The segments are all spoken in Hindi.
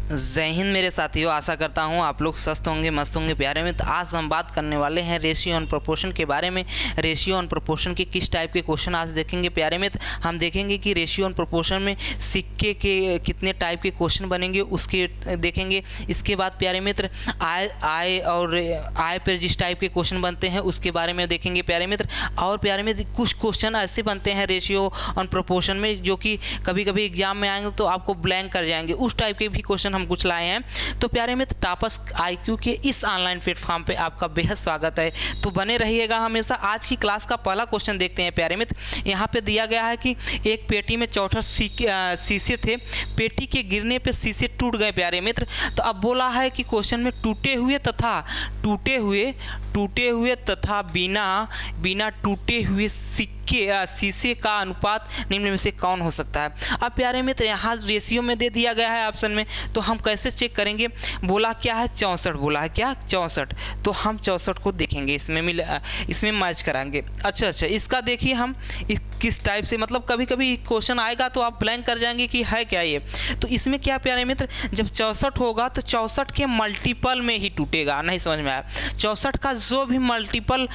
जय हिंद मेरे साथियों, आशा करता हूँ आप लोग स्वस्थ होंगे, मस्त होंगे प्यारे में। तो आज हम बात करने वाले हैं रेशियो ऑन प्रोपोर्शन के बारे में। रेशियो ऑन प्रोपोर्शन के किस टाइप के क्वेश्चन आज देखेंगे प्यारे में। हम देखेंगे कि रेशियो ऑन प्रोपोर्शन में सिक्के के कितने टाइप के क्वेश्चन बनेंगे उसके देखेंगे। इसके बाद प्यारे मित्र आय और आय पर जिस टाइप के क्वेश्चन बनते हैं उसके बारे में देखेंगे प्यारे मित्र। और प्यारे मित्र कुछ क्वेश्चन ऐसे बनते हैं रेशियो ऑन प्रोपोर्शन में जो कि कभी कभी एग्जाम में आएंगे तो आपको ब्लैंक कर जाएंगे, उस टाइप के भी क्वेश्चन हम कुछ लाए हैं। तो प्यारे मित्र, टॉपर्स आईक्यू के इस ऑनलाइन प्लेटफॉर्म पे आपका बेहद स्वागत है, तो बने रहिएगा हमेशा। आज की क्लास का पहला क्वेश्चन देखते हैं प्यारे मित्र। यहाँ पे दिया गया है कि एक पेटी में 64 शीशे थे, पेटी के गिरने पे शीशे टूट गए प्यारे मित्र। तो अब बोला है कि क्वेश्चन में टूटे हुए तथा बिना टूटे हुए शीशे का अनुपात निम्न में से कौन हो सकता है। अब प्यारे मित्र यहाँ रेशियो में दे दिया गया है ऑप्शन में, तो हम कैसे चेक करेंगे। बोला क्या है 64, बोला है क्या 64, तो हम 64 को देखेंगे, इसमें मैच कराएंगे। अच्छा, इसका देखिए हम किस टाइप से, मतलब कभी कभी क्वेश्चन आएगा तो आप ब्लैंक कर जाएंगे कि है क्या ये। तो इसमें क्या प्यारे मित्र, जब 64 होगा तो 64 के मल्टीपल में ही टूटेगा। नहीं समझ में आया, 64 का जो भी मल्टीपल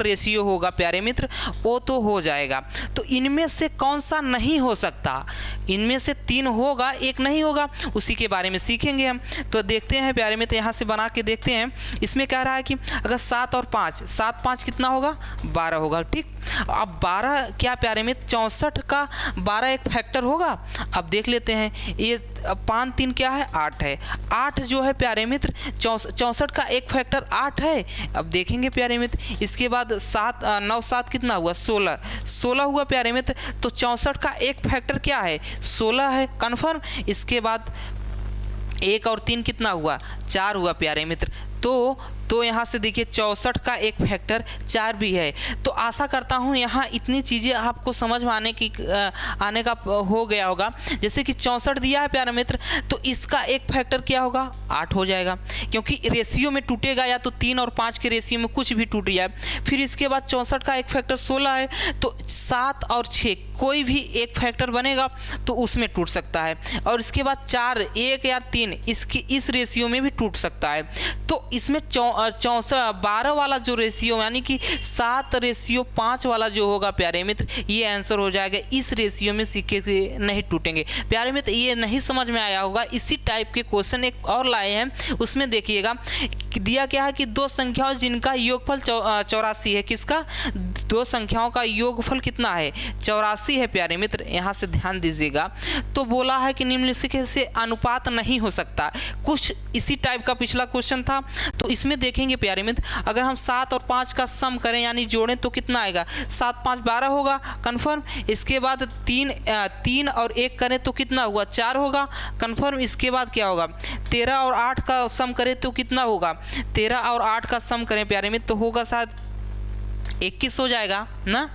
रेशियो होगा प्यारे मित्र वो तो हो जाएगा। तो इनमें से कौन सा नहीं हो सकता, इनमें से 3 होगा, एक नहीं होगा, उसी के बारे में सीखेंगे हम। तो देखते हैं प्यारे मित्र, यहाँ से बना के देखते हैं। इसमें कह रहा है कि अगर 7 और 5, 7 5 कितना होगा 12 होगा, ठीक। अब 12 क्या प्यारे मित्र, 64 का 12 एक फैक्टर होगा। अब देख लेते हैं, ये 5 3 क्या है 8 है, 8 जो है प्यारे मित्र 64 का एक फैक्टर 8 है। अब देखेंगे प्यारे मित्र, इसके बाद 7 9 7 कितना हुआ 16 हुआ प्यारे मित्र। तो 64 का एक फैक्टर क्या है 16 है, कन्फर्म। इसके बाद 1 और 3 कितना हुआ 4 हुआ प्यारे मित्र। तो यहाँ से देखिए 64 का एक फैक्टर 4 भी है। तो आशा करता हूँ यहाँ इतनी चीज़ें आपको समझ में आने का हो गया होगा। जैसे कि 64 दिया है प्यारे मित्र, तो इसका एक फैक्टर क्या होगा 8 हो जाएगा, क्योंकि रेशियो में टूटेगा या तो 3 और 5 के रेशियो में कुछ भी टूट जाए। फिर इसके बाद 64 का एक फैक्टर 16 है, तो 7 और 6 कोई भी एक फैक्टर बनेगा तो उसमें टूट सकता है। और इसके बाद 4 1 या 3 इस रेशियो में भी टूट सकता है। तो इसमें 12 वाला जो रेशियो यानी कि 7:5 वाला जो होगा प्यारे मित्र, ये आंसर हो जाएगा। इस रेशियो में सिक्के से नहीं टूटेंगे प्यारे मित्र। ये नहीं समझ में आया होगा, इसी टाइप के क्वेश्चन एक और लाए हैं, उसमें देखिएगा दिया क्या है कि 2 संख्याओं जिनका योगफल 84 है। किसका 2 संख्याओं का योगफल कितना है 84 है प्यारे मित्र, यहाँ से ध्यान दीजिएगा। तो बोला है कि निम्नलिखित से अनुपात नहीं हो सकता। कुछ इसी टाइप का पिछला क्वेश्चन था। तो इसमें देखेंगे प्यारे मित्र, अगर हम 7 और 5 का सम करें यानी जोड़ें तो कितना आएगा 7 5 12 होगा, कन्फर्म। इसके बाद 3 और 1 करें तो कितना हुआ 4 होगा, कन्फर्म। इसके बाद क्या होगा 13 और 8 का सम करें तो कितना होगा 13 और 8 का सम करें प्यारे मित्र तो होगा शायद 21 हो जाएगा ना,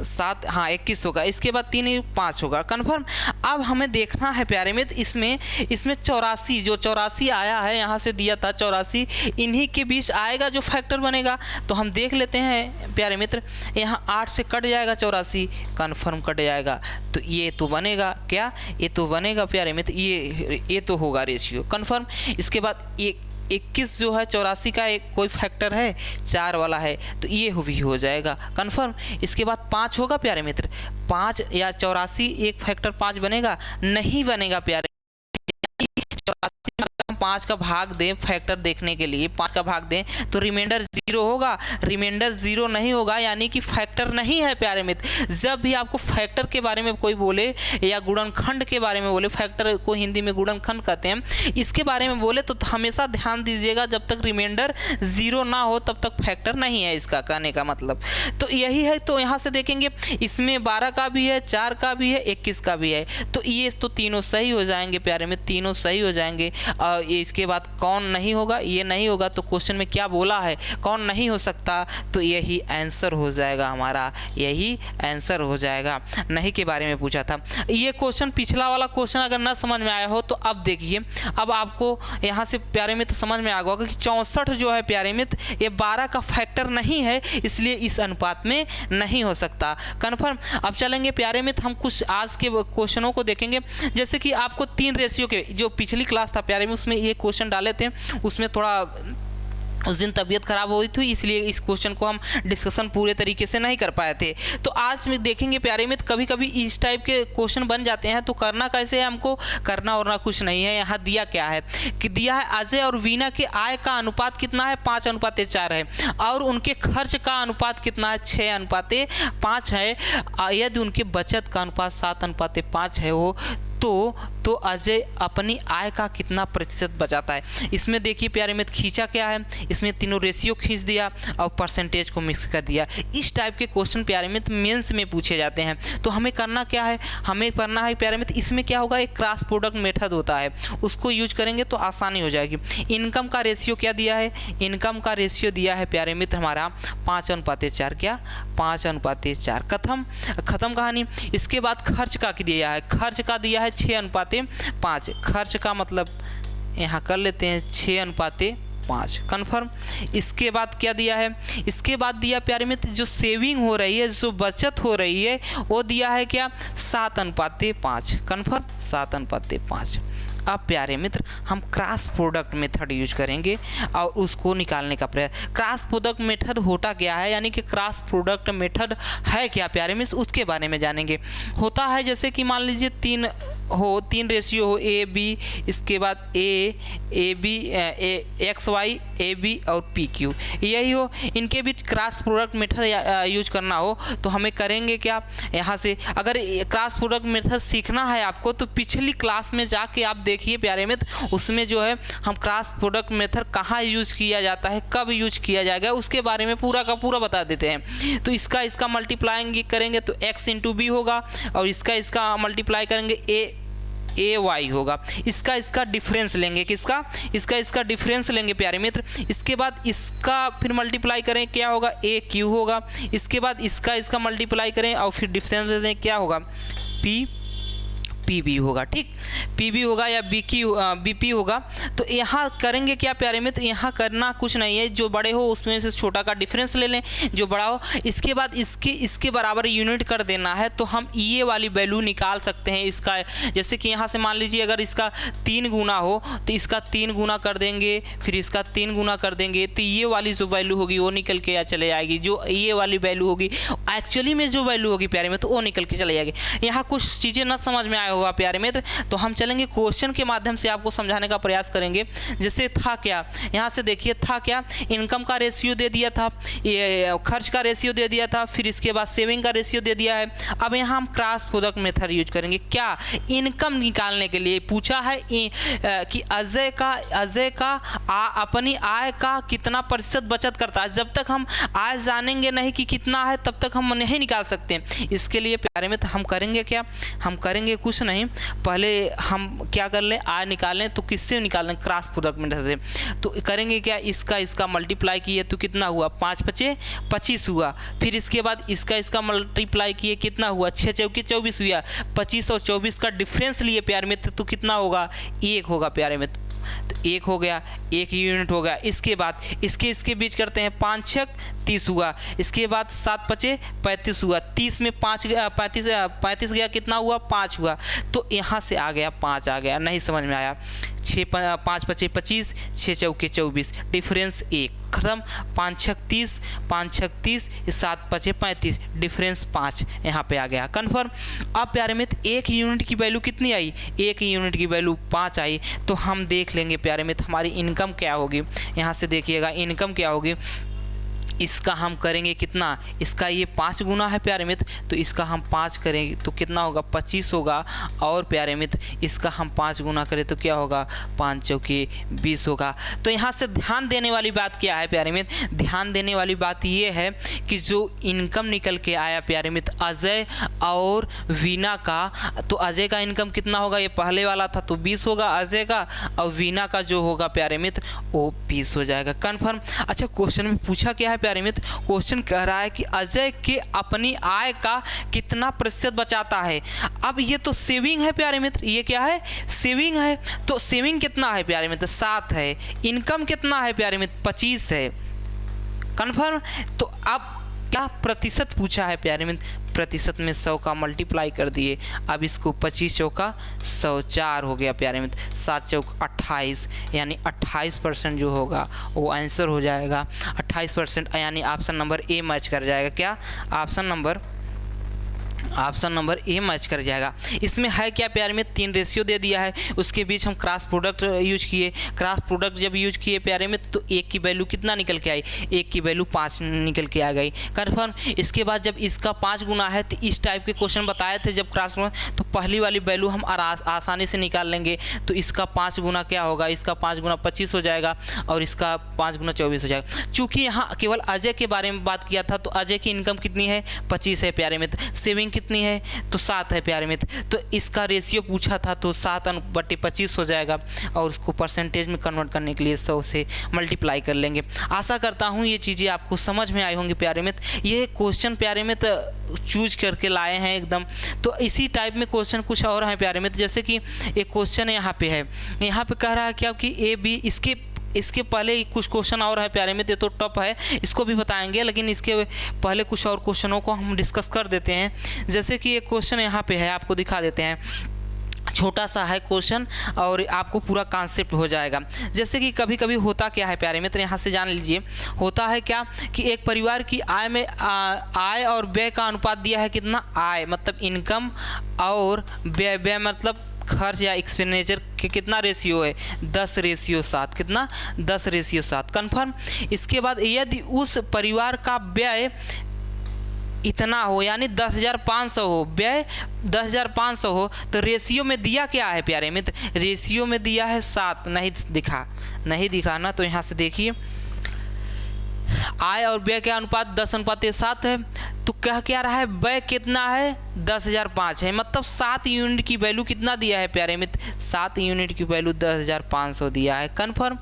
7 हाँ 21 होगा। इसके बाद 3 5 होगा, कन्फर्म। अब हमें देखना है प्यारे मित्र, इसमें 84 जो 84 आया है, यहाँ से दिया था 84, इन्हीं के बीच आएगा जो फैक्टर बनेगा। तो हम देख लेते हैं प्यारे मित्र, यहाँ 8 से कट जाएगा 84, कन्फर्म कट जाएगा। तो ये तो बनेगा क्या, ये तो बनेगा प्यारे मित्र, ये तो होगा रेशियो, कन्फर्म। इसके बाद 21 जो है 84 का एक कोई फैक्टर है 4 वाला है, तो ये भी हो जाएगा, कन्फर्म। इसके बाद 5 होगा प्यारे मित्र, 5 या 84 एक फैक्टर 5 बनेगा, नहीं बनेगा प्यारे। 5 का भाग दें फैक्टर देखने के लिए, 5 का भाग दें तो रिमाइंडर 0 होगा, रिमाइंडर 0 नहीं होगा यानी कि फैक्टर नहीं है प्यारे मित्र। जब भी आपको फैक्टर के बारे में कोई बोले या गुणनखंड के बारे में बोले, फैक्टर को हिंदी में गुणनखंड कहते हैं, इसके बारे में बोले तो हमेशा ध्यान दीजिएगा जब तक रिमाइंडर 0 ना हो तब तक फैक्टर नहीं है, इसका कहने का मतलब तो यही है। तो यहाँ से देखेंगे इसमें 12 का भी है, 4 का भी है, 21 का भी है, तो ये तो तीनों सही हो जाएंगे प्यारे मित्र, तीनों सही हो जाएंगे। इसके बाद कौन नहीं होगा, ये नहीं होगा, तो क्वेश्चन में क्या बोला है, कौन नहीं हो सकता, तो यही आंसर हो जाएगा हमारा, यही आंसर हो जाएगा। नहीं के बारे में पूछा था। ये क्वेश्चन, पिछला वाला क्वेश्चन अगर ना समझ में आया हो तो अब देखिए, अब आपको यहाँ से प्यारे मित्र समझ में आ गया होगा कि 64 जो है प्यारे मित्र, ये 12 का फैक्टर नहीं है, इसलिए इस अनुपात में नहीं हो सकता। कन्फर्म। अब चलेंगे प्यारे मित्र, हम कुछ आज के क्वेश्चनों को देखेंगे। जैसे कि आपको 3 रेशियो के, जो पिछली क्लास था प्यारे में, उसमें ये क्वेश्चन डाले थे, उसमें थोड़ा उस दिन तबीयत खराब हुई थी, इसलिए इस क्वेश्चन को हम डिस्कशन पूरे तरीके से नहीं कर पाए थे। तो आज में देखेंगे प्यारे मित्र, कभी कभी इस टाइप के क्वेश्चन बन जाते हैं, तो करना कैसे है हमको, करना और ना कुछ नहीं है। यहाँ दिया क्या है कि दिया है अजय और वीना के आय का अनुपात कितना है, 5:4 है, और उनके खर्च का अनुपात कितना है, 6:5 है। यदि उनके बचत का अनुपात 7:5 है हो तो अजय अपनी आय का कितना प्रतिशत बचाता है। इसमें देखिए प्यारे मित्र, खींचा क्या है, इसमें तीनों रेशियो खींच दिया और परसेंटेज को मिक्स कर दिया। इस टाइप के क्वेश्चन प्यारे मित्र मेंस में पूछे जाते हैं। तो हमें करना क्या है, हमें करना है प्यारे मित्र, इसमें क्या होगा, एक क्रॉस प्रोडक्ट मेथड होता है, उसको यूज करेंगे तो आसानी हो जाएगी। इनकम का रेशियो क्या दिया है, इनकम का रेशियो दिया है प्यारे मित्र हमारा 5:4, क्या 5:4। खत्म कहानी। इसके बाद खर्च का दिया है, खर्च का दिया है 6:5। खर्च का मतलब यहाँ कर लेते हैं 6:5। कन्फर्म। इसके बाद क्या दिया है, इसके बाद दिया प्यारे मित्र, जो सेविंग हो रही है, जो बचत हो रही है, वो दिया है क्या 7:5। कन्फर्म, 7:5। अब प्यारे मित्र हम क्रॉस प्रोडक्ट मेथड यूज करेंगे और उसको निकालने का प्रयास। क्रॉस प्रोडक्ट मेथड होता क्या है, यानी कि क्रॉस प्रोडक्ट मेथड है क्या प्यारे मित्र, उसके बारे में जानेंगे। होता है जैसे कि मान लीजिए 3 रेशियो हो, ए बी, इसके बाद A B, X Y, A B और पी क्यू, यही हो, इनके बीच क्रॉस प्रोडक्ट मेथड यूज करना हो तो हमें करेंगे क्या, यहाँ से अगर क्रॉस प्रोडक्ट मेथड सीखना है आपको तो पिछली क्लास में जाके आप देखिए प्यारे मित्र, उसमें जो है हम क्रॉस प्रोडक्ट मेथड कहाँ यूज किया जाता है, कब यूज किया जाएगा, उसके बारे में पूरा का पूरा बता देते हैं। तो इसका मल्टीप्लाइंग करेंगे तो x इंटू बी होगा, और इसका मल्टीप्लाई करेंगे ए वाई होगा। इसका डिफरेंस लेंगे, किसका, इसका डिफरेंस लेंगे प्यारे मित्र। इसके बाद इसका फिर मल्टीप्लाई करें, क्या होगा, ए क्यू होगा। इसके बाद इसका मल्टीप्लाई करें और फिर डिफरेंस ले दें, क्या होगा, पी बी होगा। ठीक, पी बी होगा या बी पी होगा। तो यहाँ करेंगे क्या प्यारे मित्र, यहाँ करना कुछ नहीं है, जो बड़े हो उसमें से छोटा का डिफरेंस ले लें, जो बड़ा हो। इसके बाद इसके बराबर यूनिट कर देना है, तो हम ये वाली वैल्यू निकाल सकते हैं इसका। जैसे कि यहाँ से मान लीजिए अगर इसका 3 गुना हो तो इसका 3 गुना कर देंगे, फिर इसका 3 गुना कर देंगे, तो ये वाली जो वैल्यू होगी वो निकल के चले जाएगी। जो ये वाली वैल्यू होगी एक्चुअली में जो वैल्यू होगी प्यारे मित्र, वो निकल के चले जाएगी। यहाँ कुछ चीज़ें ना समझ में आए होगा प्यारे मित्र, तो हम चलेंगे क्वेश्चन के माध्यम से आपको समझाने का प्रयास करेंगे। जैसे था क्या, यहाँ से देखिए था क्या, इनकम का रेशियो दे दिया था, ये खर्च का रेशियो दे दिया था, फिर इसके बाद सेविंग का रेशियो दे दिया है। अब यहाँ हम क्रॉस प्रोडक्ट मेथड यूज करेंगे। क्या, इनकम निकालने के लिए पूछा है कि अजय का अपनी आय का कितना प्रतिशत बचत करता है। जब तक हम आय जानेंगे नहीं कि कितना है, तब तक हम नहीं निकाल सकते। इसके लिए प्यारे मित्र हम करेंगे क्या, हम करेंगे कुछ नहीं, पहले हम क्या कर लें, आय निकालें। तो किससे निकालें, क्रॉस प्रोडक्ट मेथड से। तो करेंगे क्या, इसका मल्टीप्लाई किए तो कितना हुआ, 5×5 = 25 हुआ। फिर इसके बाद इसका मल्टीप्लाई किए कितना हुआ, 6×4 = 24 हुआ। 25 और 24 का डिफरेंस लिए प्यारे मित्र तो कितना होगा, 1 होगा प्यारे मित्र। तो 1 हो गया, 1 यूनिट हो गया। इसके बाद इसके बीच करते हैं, 5×6 = 30 हुआ। इसके बाद 7×5 = 35 हुआ। 30 में 35 गया, कितना हुआ, 5 हुआ। तो यहाँ से आ गया 5 आ गया, नहीं समझ में आया। 5×5 = 25, 6×4 = 24, डिफरेंस 1। खत्म। 5×6 = 30, 5×6 = 30, 7×5 = 35, डिफरेंस 5 यहाँ पे आ गया। कन्फर्म। अब प्यारे मित्र 1 यूनिट की वैल्यू कितनी आई, 1 यूनिट की वैल्यू 5 आई। तो हम देख लेंगे प्यारे मित्र हमारी इनकम क्या होगी। यहाँ से देखिएगा इनकम क्या होगी। इसका हम करेंगे कितना, इसका ये 5 गुना है प्यारे मित्र, तो इसका हम 5 करेंगे तो कितना होगा 25 होगा। और प्यारे मित्र इसका हम 5 गुना करें तो क्या होगा 5 चौके 20 होगा। तो यहाँ से ध्यान देने वाली बात क्या है प्यारे मित्र, ध्यान देने वाली बात ये है कि जो इनकम निकल के आया प्यारे मित्र अजय और वीना का, तो अजय का इनकम कितना होगा, ये पहले वाला था तो 20 होगा अजय का, और वीना का जो होगा प्यारे मित्र वो 20 हो जाएगा, कन्फर्म। अच्छा क्वेश्चन में पूछा क्या है प्यारे मित्र, क्वेश्चन कह रहा है कि अजय के अपनी आय का कितना प्रतिशत बचाता है। अब ये तो सेविंग है प्यारे मित्र, ये क्या है सेविंग है, तो सेविंग कितना है प्यारे मित्र 7 है, इनकम कितना है प्यारे मित्र 25 है, कन्फर्म। तो अब क्या प्रतिशत पूछा है प्यारे मित्र, प्रतिशत में 100 का मल्टीप्लाई कर दिए, अब इसको 25 चौका 100 4 हो गया प्यारे मित्र, 7 चौक 28, यानी 28% जो होगा वो आंसर हो जाएगा 28%, यानी ऑप्शन नंबर ए मैच कर जाएगा। क्या ऑप्शन नंबर ए मैच कर जाएगा। इसमें है क्या प्यारे में 3 रेशियो दे दिया है, उसके बीच हम क्रॉस प्रोडक्ट यूज किए, क्रॉस प्रोडक्ट जब यूज किए प्यारे में तो 1 की वैल्यू कितना निकल के आई, 1 की वैल्यू 5 निकल के आ गई, कन्फर्म। इसके बाद जब इसका 5 गुना है तो इस टाइप के क्वेश्चन बताए थे जब क्रॉस तो पहली वाली वैल्यू हम आसानी से निकाल लेंगे, तो इसका 5 गुना क्या होगा, इसका 5 गुना 25 हो जाएगा और इसका 5 गुना 24 हो जाएगा। चूँकि यहाँ केवल अजय के बारे में बात किया था तो अजय की इनकम कितनी है 25 है प्यारे मित्र, सेविंग कितनी है तो 7 है प्यारे मित्र, तो इसका रेशियो पूछा था तो 7/25 हो जाएगा और उसको परसेंटेज में कन्वर्ट करने के लिए 100 से मल्टीप्लाई कर लेंगे। आशा करता हूँ ये चीज़ें आपको समझ में आई होंगी प्यारे मित्र। ये क्वेश्चन प्यारे मित्र चूज करके लाए हैं एकदम, तो इसी टाइप में क्वेश्चन कुछ और हैं प्यारे मित्र, जैसे कि एक क्वेश्चन यहाँ पे है, यहाँ पे कह रहा है क्या कि ए बी, इसके पहले कुछ क्वेश्चन और है प्यारे मित्र, ये तो टॉप है इसको भी बताएंगे, लेकिन इसके पहले कुछ और क्वेश्चनों को हम डिस्कस कर देते हैं। जैसे कि एक क्वेश्चन यहाँ पे है, आपको दिखा देते हैं, छोटा सा है क्वेश्चन और आपको पूरा कॉन्सेप्ट हो जाएगा। जैसे कि कभी कभी होता क्या है प्यारे मित्र, यहाँ से जान लीजिए, होता है क्या कि एक परिवार की आय में आय और व्यय का अनुपात दिया है कितना, आय मतलब इनकम और व्यय मतलब खर्च या एक्सपेंडिचर के कितना रेशियो है 10:7, कितना 10:7, कन्फर्म। इसके बाद यदि उस परिवार का व्यय इतना हो यानी 10,500 हो, व्यय 10,500 हो, तो रेशियो में दिया क्या है प्यारे मित्र, रेशियो में दिया है 7, नहीं दिखा ना, तो यहाँ से देखिए आय और व्यय का अनुपात 10:7 है, तो क्या रहा है व्यय कितना है 10,005 है, मतलब 7 यूनिट की वैल्यू कितना दिया है प्यारे मित्र, 7 यूनिट की वैल्यू 10,500 दिया है, कन्फर्म।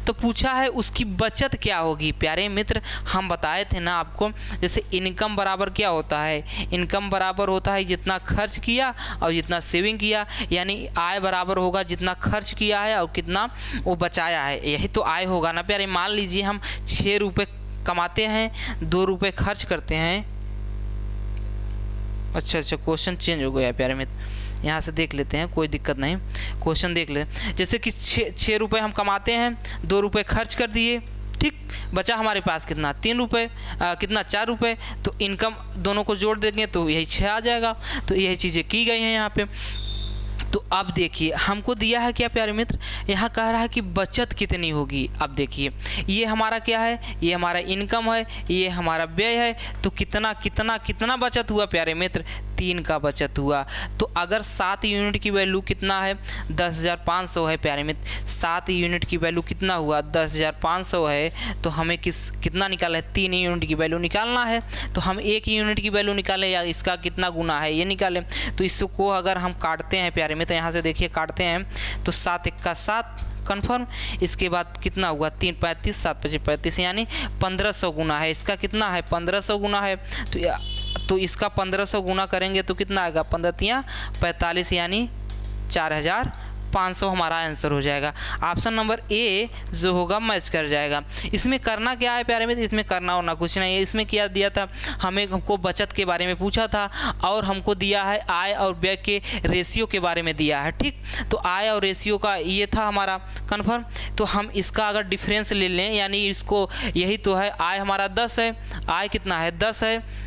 तो पूछा है उसकी बचत क्या होगी प्यारे मित्र, हम बताए थे ना आपको, जैसे इनकम बराबर क्या होता है, इनकम बराबर होता है जितना खर्च किया और जितना सेविंग किया, यानी आय बराबर होगा जितना खर्च किया है और कितना वो बचाया है, यही तो आय होगा ना प्यारे। मान लीजिए हम 6 रुपये कमाते हैं, 2 रुपये खर्च करते हैं, अच्छा क्वेश्चन चेंज हो गया प्यारे मित्र, यहाँ से देख लेते हैं, कोई दिक्कत नहीं, क्वेश्चन देख लेते हैं। जैसे कि 6 रुपये हम कमाते हैं, 2 रुपये खर्च कर दिए, ठीक, बचा हमारे पास कितना 3 रुपये, कितना 4 रुपये, तो इनकम दोनों को जोड़ देंगे तो यही 6 आ जाएगा। तो यही चीज़ें की गई हैं यहाँ पे। तो अब देखिए हमको दिया है क्या प्यारे मित्र, यहाँ कह रहा है कि बचत कितनी होगी। अब देखिए ये हमारा क्या है, ये हमारा इनकम है, ये हमारा व्यय है, तो कितना कितना कितना बचत हुआ प्यारे मित्र, 3 का बचत हुआ। तो अगर 7 यूनिट की वैल्यू कितना है 10,500 है प्यारे मित्र, 7 यूनिट की वैल्यू कितना हुआ 10,500 है, तो हमें कितना निकालना है, 3 यूनिट की वैल्यू निकालना है। तो हम 1 यूनिट की वैल्यू निकालें या इसका कितना गुना है ये निकालें। तो इसको अगर हम काटते हैं प्यारे मित्र, यहाँ से देखिए काटते हैं तो 7 × 7 कन्फर्म। इसके बाद कितना हुआ 3 × 35, 7 × 25 35, यानी 1500 गुना है, इसका कितना है 1500 गुना है। तो इसका 1500 गुना करेंगे तो कितना आएगा 15 × 45, यानी 4,500 हमारा आंसर हो जाएगा। ऑप्शन नंबर ए जो होगा मैच कर जाएगा। इसमें करना क्या है प्यारे मित्र, इसमें करना होना कुछ नहीं है। इसमें क्या दिया था, हमको बचत के बारे में पूछा था और हमको दिया है आय और व्यय के रेशियो के बारे में दिया है, ठीक। तो आय और रेशियो का ये था हमारा कन्फर्म। तो हम इसका अगर डिफरेंस ले लें, यानी इसको यही तो है, आय हमारा 10 है, आय कितना है 10 है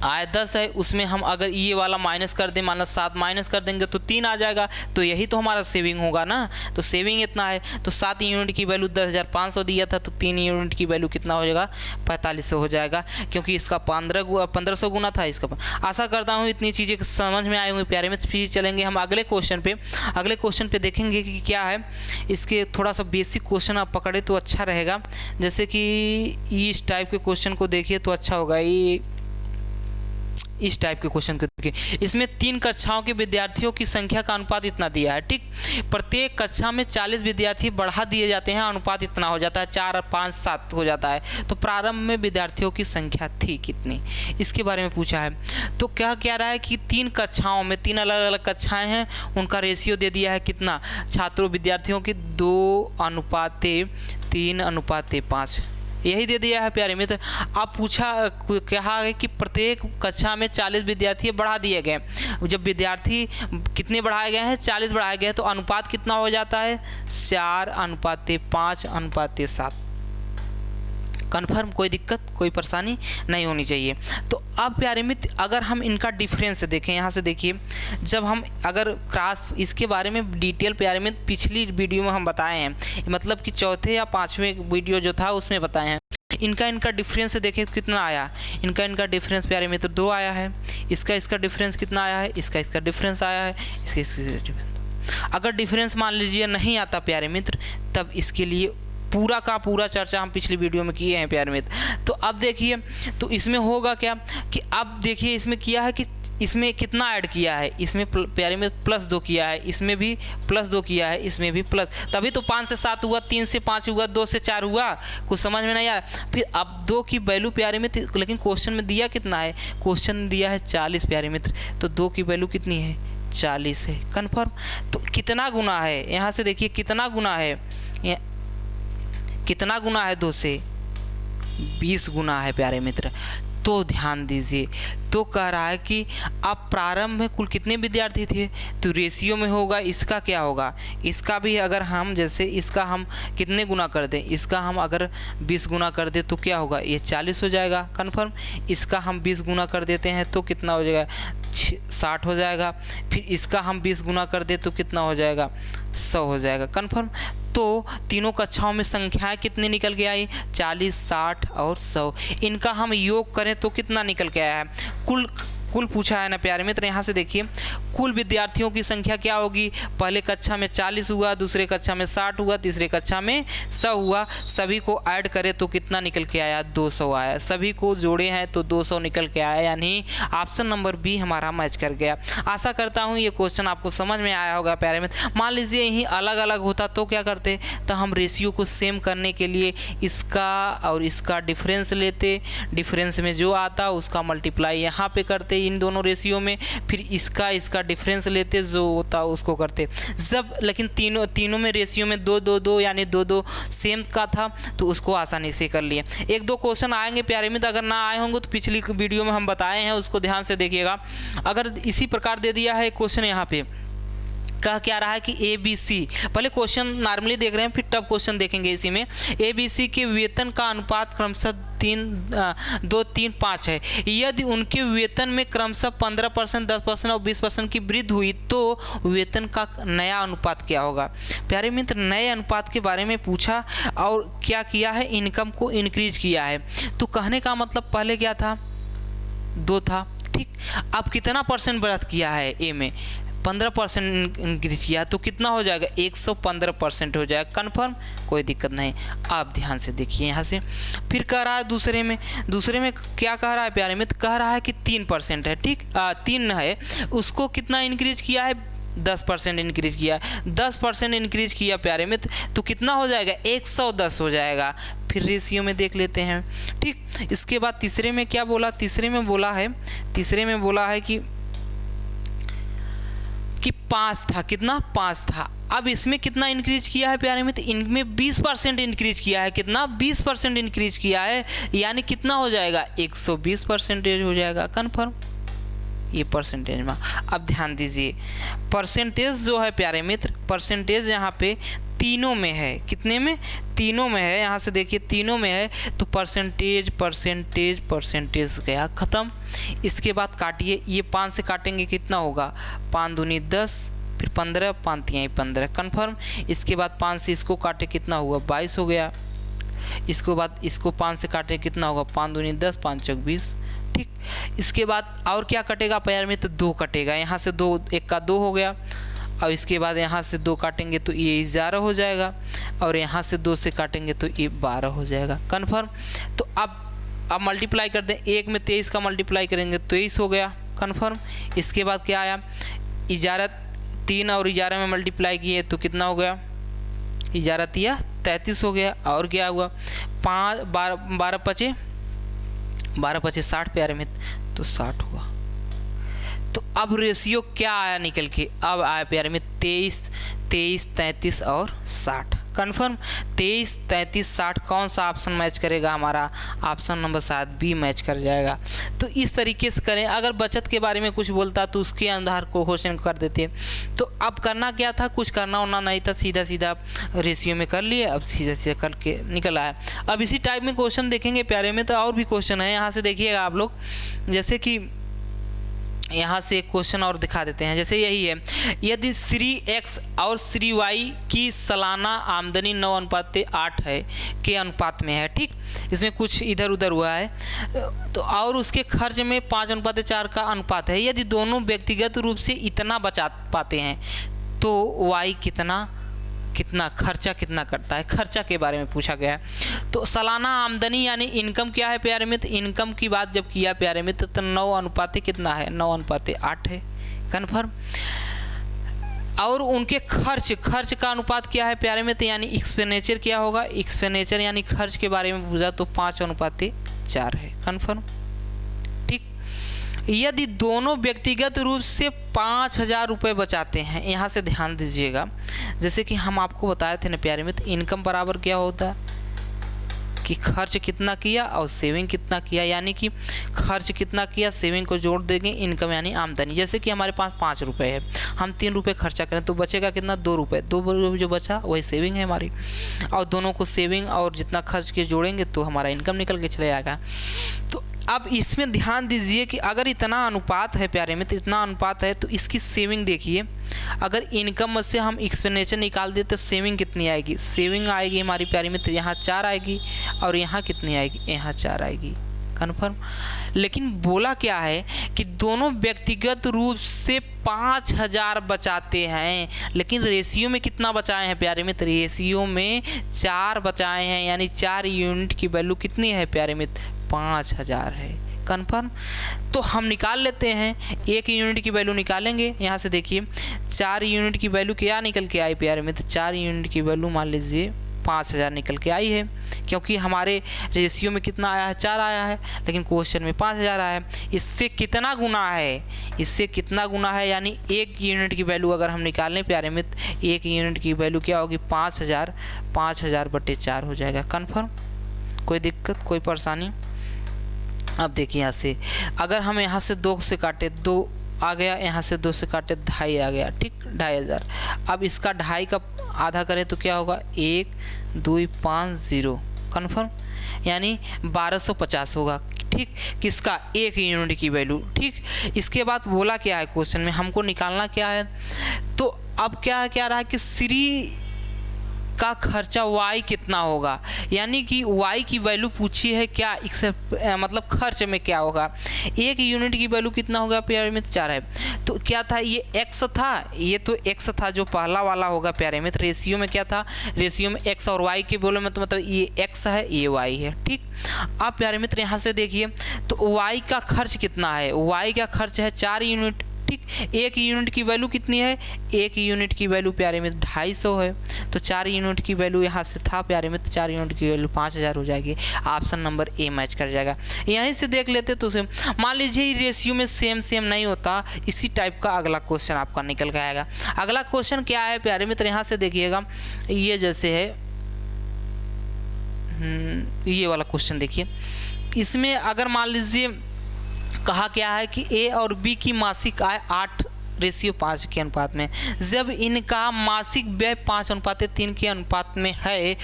आए 10 है, उसमें हम अगर ये वाला माइनस कर दें, माइनस 7 माइनस कर देंगे तो 3 आ जाएगा, तो यही तो हमारा सेविंग होगा ना। तो सेविंग इतना है, तो 7 यूनिट की वैल्यू 10,500 दिया था, तो 3 यूनिट की वैल्यू कितना हो जाएगा, 4500 हो जाएगा, क्योंकि इसका 1500 गुना था इसका। आशा करता हूँ इतनी चीज़ें समझ में आए हुए प्यारे मित्र। फिर चलेंगे हम अगले क्वेश्चन पे। अगले क्वेश्चन पे देखेंगे कि क्या है, इसके थोड़ा सा बेसिक क्वेश्चन आप पकड़े तो अच्छा रहेगा। जैसे कि इस टाइप के क्वेश्चन को देखिए तो अच्छा होगा। ये इस टाइप के क्वेश्चन को देखिए, इसमें 3 कक्षाओं के विद्यार्थियों की संख्या का अनुपात इतना दिया है, ठीक। प्रत्येक कक्षा में 40 विद्यार्थी बढ़ा दिए जाते हैं, अनुपात इतना हो जाता है, 4, 5, 7 हो जाता है। तो प्रारंभ में विद्यार्थियों की संख्या थी कितनी, इसके बारे में पूछा है। तो क्या कह रहा है कि 3 कक्षाओं में 3 अलग अलग कक्षाएँ हैं, उनका रेशियो दे दिया है कितना, छात्रों विद्यार्थियों की 2:3:5 यही दे दिया है प्यारे मित्र। अब पूछा कहा है कि प्रत्येक कक्षा में 40 विद्यार्थी बढ़ा दिए गए। जब विद्यार्थी कितने बढ़ाए गए हैं, 40 बढ़ाए गए, तो अनुपात कितना हो जाता है, 4:5:7। कन्फर्म, कोई दिक्कत कोई परेशानी नहीं होनी चाहिए। तो अब प्यारे मित्र अगर हम इनका डिफरेंस देखें, यहाँ से देखिए, जब हम अगर क्रॉस, इसके बारे में डिटेल प्यारे मित्र पिछली वीडियो में हम बताए हैं, मतलब कि चौथे या 5वें वीडियो जो था उसमें बताए हैं। इनका डिफरेंस देखें कितना आया, इनका डिफरेंस प्यारे मित्र 2 आया है। इसका डिफरेंस कितना आया है, इसका डिफरेंस आया है, इसका डिफरेंस। अगर डिफरेंस मान लीजिए नहीं आता प्यारे मित्र, तब इसके लिए पूरा का पूरा चर्चा हम पिछली वीडियो में किए हैं प्यारे मित्र। तो अब देखिए, तो इसमें होगा क्या कि अब देखिए इसमें किया है कि इसमें कितना ऐड किया है, इसमें प्यारे में +2 किया है, इसमें भी +2 किया है, इसमें भी प्लस, तभी तो 5 से 7 हुआ, 3 से 5 हुआ, 2 से 4 हुआ। कुछ समझ में नहीं आया। फिर अब 2 की वैल्यू प्यारे मित्र, लेकिन क्वेश्चन में दिया कितना है, क्वेश्चन दिया है 40 प्यारे मित्र, तो 2 की वैल्यू कितनी है, 40 है। कन्फर्म। तो कितना गुना है, यहाँ से देखिए कितना गुना है, कितना गुना है 2 से, 20 गुना है प्यारे मित्र। तो ध्यान दीजिए, तो कह रहा है कि अब प्रारंभ में कुल कितने विद्यार्थी थे, तो रेशियो में होगा, इसका क्या होगा, इसका भी अगर हम जैसे इसका हम कितने गुना कर दें, इसका हम अगर 20 गुना कर दें तो क्या होगा, ये 40 हो जाएगा। कन्फर्म। इसका हम 20 गुना कर देते हैं तो कितना हो जाएगा, 60 हो जाएगा। फिर इसका हम 20 गुना कर दे तो कितना हो जाएगा, 100 हो जाएगा। कन्फर्म। तो तीनों कक्षाओं में संख्याएं कितनी निकल के आई, 40, 60 और 100। इनका हम योग करें तो कितना निकल के आया है, कुल पूछा है ना प्यारे मित्र। यहाँ से देखिए कुल विद्यार्थियों की संख्या क्या होगी, पहले कक्षा में 40 हुआ, दूसरे कक्षा में 60 हुआ, तीसरे कक्षा में 100 हुआ। सभी को ऐड करें तो कितना निकल के आया, 200 आया। सभी को जोड़े हैं तो 200 निकल के आया, यानी ऑप्शन नंबर बी हमारा मैच कर गया। आशा करता हूँ ये क्वेश्चन आपको समझ में आया होगा प्यारे मित्र। मान लीजिए यही अलग अलग होता तो क्या करते, तो हम रेशियो को सेम करने के लिए इसका और इसका डिफरेंस लेते, डिफरेंस में जो आता उसका मल्टीप्लाई यहाँ पे करते इन दोनों रेशियो में, फिर इसका डिफरेंस लेते, जो होता उसको करते। जब लेकिन तीनों में रेशियो में 2-2-2 यानी 2-2 सेम का था, तो उसको आसानी से कर लिए। 1-2 क्वेश्चन आएंगे प्यारे मित्र, अगर ना आए होंगे तो पिछली वीडियो में हम बताए हैं, उसको ध्यान से देखिएगा। अगर इसी प्रकार दे दिया है क्वेश्चन, यहाँ पे कह क्या रहा है कि ABC, पहले क्वेश्चन नॉर्मली देख रहे हैं, फिर टफ क्वेश्चन देखेंगे। इसी में ABC के वेतन का अनुपात क्रमशः 2-3-5 है। यदि उनके वेतन में क्रमशः 15%, 10% और 20% की वृद्धि हुई तो वेतन का नया अनुपात क्या होगा। प्यारे मित्र, नए अनुपात के बारे में पूछा और क्या किया है, इनकम को इंक्रीज किया है। तो कहने का मतलब पहले क्या था, 2 था, ठीक। अब कितना परसेंट बढ़त किया है, ए में 15% इंक्रीज किया, तो कितना हो जाएगा, 115% हो जाएगा। कन्फर्म, कोई दिक्कत नहीं। आप ध्यान से देखिए यहाँ से। फिर कह रहा है दूसरे में क्या कह रहा है प्यारे मित्र, कह रहा है कि 3% है, ठीक, 3 है, उसको कितना इंक्रीज किया है, 10% इंक्रीज किया। 10% इंक्रीज किया प्यारे मित्र, तो कितना हो जाएगा, 110 हो जाएगा। फिर रेशियो में देख लेते हैं, ठीक। इसके बाद तीसरे में क्या बोला, तीसरे में बोला है कि 5 था, कितना, 5 था। अब इसमें कितना इंक्रीज किया है प्यारे मित्र, इनमें 20% इंक्रीज किया है। कितना, 20% इंक्रीज किया है, यानी कितना हो जाएगा, 120% हो जाएगा। कन्फर्म, ये परसेंटेज में। अब ध्यान दीजिए, परसेंटेज जो है प्यारे मित्र, परसेंटेज यहाँ पे तीनों में है, कितने में, तीनों में है। यहाँ से देखिए तीनों में है, तो परसेंटेज गया, खत्म। इसके बाद काटिए, ये 5 से काटेंगे कितना होगा, 5 दूनी 10, फिर 15, 5 तिहाई 15, कन्फर्म। इसके बाद 5 से इसको काटे कितना हुआ, 22 हो गया। इसको बाद इसको 5 से काटे कितना होगा, 5 दूनी 10, 5 चौक 20, ठीक। इसके बाद और क्या कटेगा प्यारे मित्र, 2 कटेगा, यहाँ से 2, 1 का 2 हो गया। और इसके बाद यहाँ से 2 काटेंगे तो ये 11 हो जाएगा, और यहाँ से 2 से काटेंगे तो ये 12 हो जाएगा, कन्फर्म। तो अब मल्टीप्लाई कर दें, 1 में 23 का मल्टीप्लाई करेंगे 23 हो गया, कन्फर्म। इसके बाद क्या आया, 11, 3 और 11 में मल्टीप्लाई किए तो कितना हो गया, 11 तिया 33 हो गया। और क्या हुआ, 5 12 पचे 60 प्यारे मित्र, तो 60 हुआ। तो अब रेशियो क्या आया निकल के, अब आया प्यारे में 23, 33 और 60, कन्फर्म। 23, 33, 60 कौन सा ऑप्शन मैच करेगा, हमारा ऑप्शन नंबर 7 बी मैच कर जाएगा। तो इस तरीके से करें। अगर बचत के बारे में कुछ बोलता तो उसके आधार को क्वेश्चन कर देते। तो अब करना क्या था, कुछ करना होना नहीं था, सीधा सीधा रेशियो में कर लिए, अब सीधा सीधा करके निकल आया। अब इसी टाइप में क्वेश्चन देखेंगे प्यारे में, तो और भी क्वेश्चन है, यहाँ से देखिएगा आप लोग। जैसे कि यहाँ से एक क्वेश्चन और दिखा देते हैं, जैसे यही है, यदि श्री एक्स और श्री वाई की सालाना आमदनी 9:8 है के अनुपात में है, ठीक। इसमें कुछ इधर उधर हुआ है, तो और उसके खर्च में 5:4 का अनुपात है। यदि दोनों व्यक्तिगत रूप से इतना बचा पाते हैं तो वाई कितना खर्चा कितना करता है, खर्चा के बारे में पूछा गया है। तो सालाना आमदनी यानी इनकम क्या है प्यारे मित्र, इनकम की बात जब किया प्यारे मित्र तो 9:8 कितना है, 9:8 है, कन्फर्म। और उनके खर्च का अनुपात क्या है प्यारे मित्र, यानी एक्सपेंडिचर क्या होगा, एक्सपेंडिचर यानी खर्च के बारे में पूछा तो 5:4 है, कन्फर्म, ठीक। यदि दोनों व्यक्तिगत रूप से 5,000 रुपये बचाते हैं, यहाँ से ध्यान दीजिएगा, जैसे कि हम आपको बताए थे ना प्यारे मित्र, इनकम बराबर क्या होता है कि खर्च कितना किया और सेविंग कितना किया, यानी कि खर्च कितना किया सेविंग को जोड़ देंगे, इनकम यानी आमदनी। जैसे कि हमारे पास 5 रुपये है, हम 3 रुपये खर्चा करें तो बचेगा कितना, 2 रुपये, 2 रुपये जो बचा वही सेविंग है हमारी, और दोनों को सेविंग और जितना खर्च के जोड़ेंगे तो हमारा इनकम निकल के चले जाएगा। तो अब इसमें ध्यान दीजिए कि अगर इतना अनुपात है प्यारे मित्र, इतना अनुपात है तो इसकी सेविंग देखिए, अगर इनकम से हम एक्सपेंडिचर निकाल दें तो सेविंग कितनी आएगी, सेविंग आएगी हमारी प्यारे मित्र यहाँ 4 आएगी, और यहाँ कितनी आएगी, यहाँ 4 आएगी, कन्फर्म। लेकिन बोला क्या है कि दोनों व्यक्तिगत रूप से 5,000 बचाते हैं, लेकिन रेशियो में कितना बचाए हैं प्यारे मित्र, रेशियो में 4 बचाए हैं, यानी 4 यूनिट की वैल्यू कितनी है प्यारे मित्र, 5,000 है, कन्फर्म। तो हम निकाल लेते हैं, 1 यूनिट की वैल्यू निकालेंगे। यहाँ से देखिए 4 यूनिट की वैल्यू क्या निकल के आई प्यारे मित्र, 4 यूनिट की वैल्यू मान लीजिए 5,000 निकल के आई है, क्योंकि हमारे रेशियो में कितना आया है, 4 आया है, लेकिन क्वेश्चन में 5,000 आया है। इससे कितना गुना है, इससे कितना गुना है, यानी 1 यूनिट की वैल्यू अगर हम निकालें प्यारे मित्र, 1 यूनिट की वैल्यू क्या होगी, 5,000 बटे 4 हो जाएगा, कन्फर्म। कोई दिक्कत कोई परेशानी। अब देखिए यहाँ से अगर हम यहाँ से 2 से काटे 2 आ गया, यहाँ से 2 से काटे 2.5 आ गया, ठीक, 2,500। अब इसका 2.5 का आधा करें तो क्या होगा, 1 2 5 0, कन्फर्म, यानी 1250 होगा, ठीक। किसका, 1 यूनिट की वैल्यू, ठीक। इसके बाद बोला क्या है क्वेश्चन में, हमको निकालना क्या है, तो अब क्या रहा कि श्री का खर्चा y कितना होगा, यानी कि y की वैल्यू पूछी है क्या, मतलब खर्च में क्या होगा। 1 यूनिट की वैल्यू कितना होगा प्यारे मित्र, 4 है, तो क्या था ये x था, ये तो x था जो पहला वाला होगा प्यारे मित्र। रेशियो में क्या था, रेशियो में x और y के बोले में तो मतलब ये x है ये y है, ठीक। अब प्यारे मित्र यहाँ से देखिए तो y का खर्च कितना है, y का खर्च है 4 यूनिट, ठीक। 1 यूनिट की वैल्यू कितनी है, 1 यूनिट की वैल्यू प्यारे मित्र 250 है, तो 4 यूनिट की वैल्यू यहाँ से था प्यारे मित्र, 4 यूनिट की वैल्यू 5,000 हो जाएगी, ऑप्शन नंबर ए मैच कर जाएगा। यहीं से देख लेते तो सेम, मान लीजिए रेशियो में सेम नहीं होता, इसी टाइप का अगला क्वेश्चन आपका निकल के आएगा। अगला क्वेश्चन क्या है प्यारे मित्र, यहाँ से देखिएगा, ये जैसे है ये वाला क्वेश्चन देखिए, इसमें अगर मान लीजिए कहा क्या है कि ए और बी की मासिक आय रेशियो 5 के अनुपात में। जब इनका मासिक व्यय 5:3 के अनुपात में है